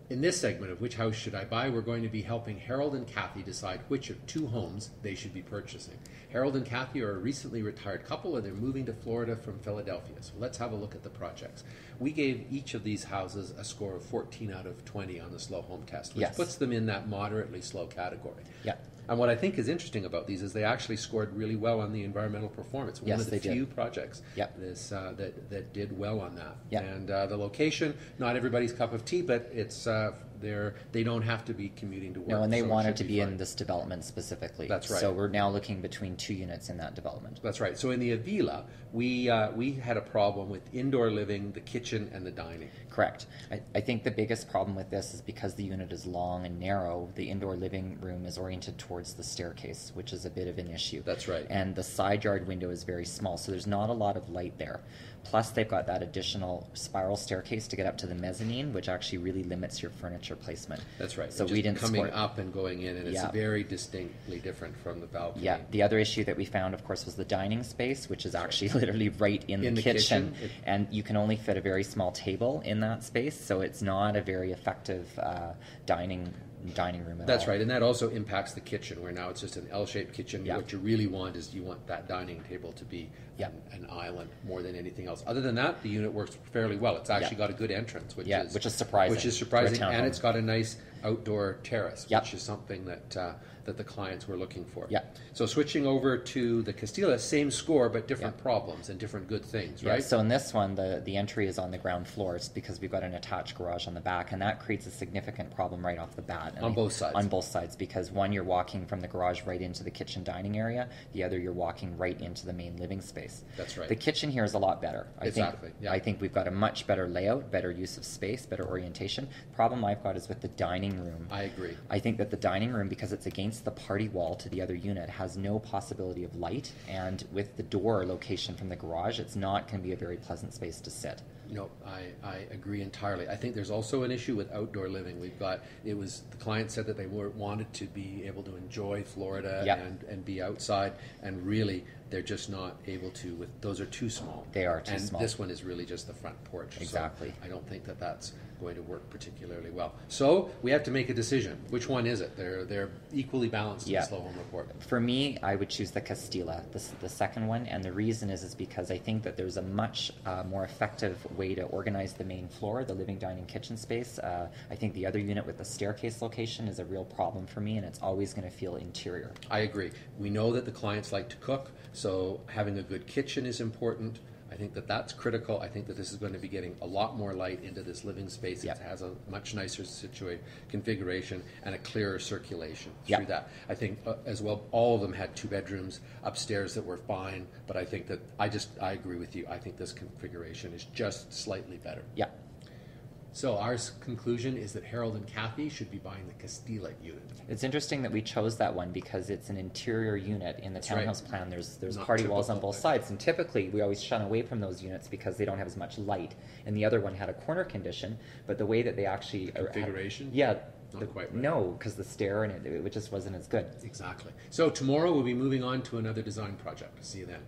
In this segment of Which House Should I Buy, we're going to be helping Harold and Kathy decide which of two homes they should be purchasing. Harold and Kathy are a recently retired couple and they're moving to Florida from Philadelphia. So let's have a look at the projects. We gave each of these houses a score of 14 out of 20 on the slow home test, which puts them in that moderately slow category. Yeah. And what I think is interesting about these is they actually scored really well on the environmental performance. One of the few projects that did well on that. Yep. And the location, not everybody's cup of tea, but it's they don't have to be commuting to work. No, and they wanted to be in this development specifically. That's right. So we're now looking between 2 units in that development. That's right. So in the Avila, we had a problem with indoor living, the kitchen, and the dining. Correct. I think the biggest problem with this is because the unit is long and narrow, the indoor living room is oriented towards the staircase, which is a bit of an issue. That's right. And the side yard window is very small, so there's not a lot of light there. Plus, they've got that additional spiral staircase to get up to the mezzanine, which actually really limits your furniture placement. That's right. So we didn't coming up and going in, and it's very distinctly different from the balcony. Yeah. The other issue that we found, of course, was the dining space, which is actually literally right in the kitchen. And you can only fit a very small table in that space, so it's not a very effective dining room at all. That's right, and that also impacts the kitchen, where now it's just an L-shaped kitchen. Yeah. What you really want is you want that dining table to be an island more than anything else. Other than that, the unit works fairly well. It's actually got a good entrance, which is surprising. And it's got a nice outdoor terrace, which is something that the clients were looking for. Yeah. So switching over to the Castelia, same score, but different problems and different good things, right? So in this one, the entry is on the ground floor. It's because we've got an attached garage on the back, and that creates a significant problem right off the bat. On both sides? On both sides, because one, you're walking from the garage right into the kitchen dining area. The other, you're walking right into the main living space. That's right. The kitchen here is a lot better. I think we've got a much better layout, better use of space, better orientation. The problem I've got is with the dining room. I agree. I think that the dining room, because it's against the party wall to the other unit, has no possibility of light, and with the door location from the garage, it's not going to be a very pleasant space to sit. No, I agree entirely. I think there's also an issue with outdoor living. The client said that they wanted to be able to enjoy Florida and be outside, and really they're just not able to. Those are too small. They are too small. And this one is really just the front porch. Exactly. So I don't think that that's going to work particularly well. So we have to make a decision. Which one is it? They're equally balanced in the slow home report. For me, I would choose the Castelia, the second one, and the reason is because I think that there's a much more effective way to organize the main floor, the living, dining, kitchen space. I think the other unit with the staircase location is a real problem for me, and it's always going to feel interior. I agree. We know that the clients like to cook, so having a good kitchen is important. I think that that's critical. I think that this is going to be getting a lot more light into this living space. It has a much nicer configuration and a clearer circulation through that. I think as well, all of them had 2 bedrooms upstairs that were fine, but I think that I agree with you. I think this configuration is just slightly better. Yeah. So our conclusion is that Harold and Kathy should be buying the Castelia unit. It's interesting that we chose that one because it's an interior unit. In the townhouse plan, there's party walls on both sides, and typically we always shun away from those units because they don't have as much light. And the other one had a corner condition, but the way that they actually configuration, not quite right. No, because the stair and it just wasn't as good. Exactly. So tomorrow we'll be moving on to another design project. See you then.